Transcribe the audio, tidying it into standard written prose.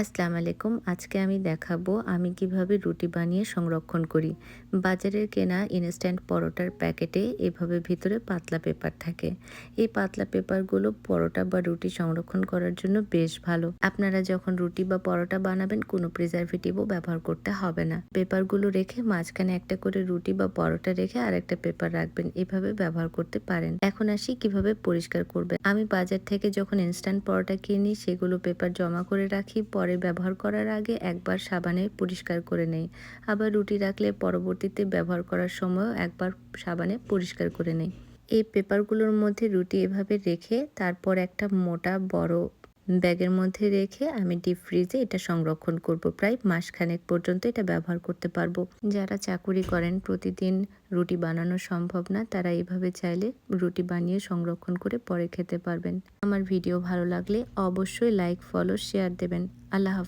আসসালামু আলাইকুম। আজকে আমি দেখাবো আমি কিভাবে রুটি বানিয়ে সংরক্ষণ করি। বাজারের কেনা ইনস্ট্যান্ট পরোটার প্যাকেটে এভাবে ভিতরে পাতলা পেপার থাকে। এই পাতলা পেপারগুলো পরোটা বা রুটি সংরক্ষণ করার জন্য বেশ ভালো। আপনারা যখন রুটি বা পরোটা বানাবেন কোনো প্রিজারভেটিভও ব্যবহার করতে হবে না। পেপারগুলো রেখে মাঝখানে একটা করে রুটি বা পরোটা রেখে আরেকটা পেপার রাখবেন। এভাবে ব্যবহার করতে পারেন। এখন আসি কিভাবে পরিষ্কার করবেন। আমি বাজার থেকে যখন ইনস্ট্যান্ট পরোটা কিনি সেগুলো পেপার জমা করে রাখি। পরে ব্যবহার করার আগে একবার সাবানে পরিষ্কার করে নেই। আবার রুটি রাখলে পরবর্তীতে ব্যবহার করার সময়ও একবার সাবানে পরিষ্কার করে নেই। এই পেপারগুলোর মধ্যে রুটি এভাবে রেখে তারপর একটা মোটা বড় ব্যাগের মধ্যে রেখে আমি ডিপ ফ্রিজে এটা সংরক্ষণ করব। প্রায় মাসখানেক পর্যন্ত এটা ব্যবহার করতে পারবো। যারা চাকুরি করেন প্রতিদিন রুটি বানানো সম্ভব না, তারা এভাবে চাইলে রুটি বানিয়ে সংরক্ষণ করে পরে খেতে পারবেন। আমার ভিডিও ভালো লাগলে অবশ্যই লাইক, ফলো, শেয়ার দেবেন। আল্লাহ হাফেজ।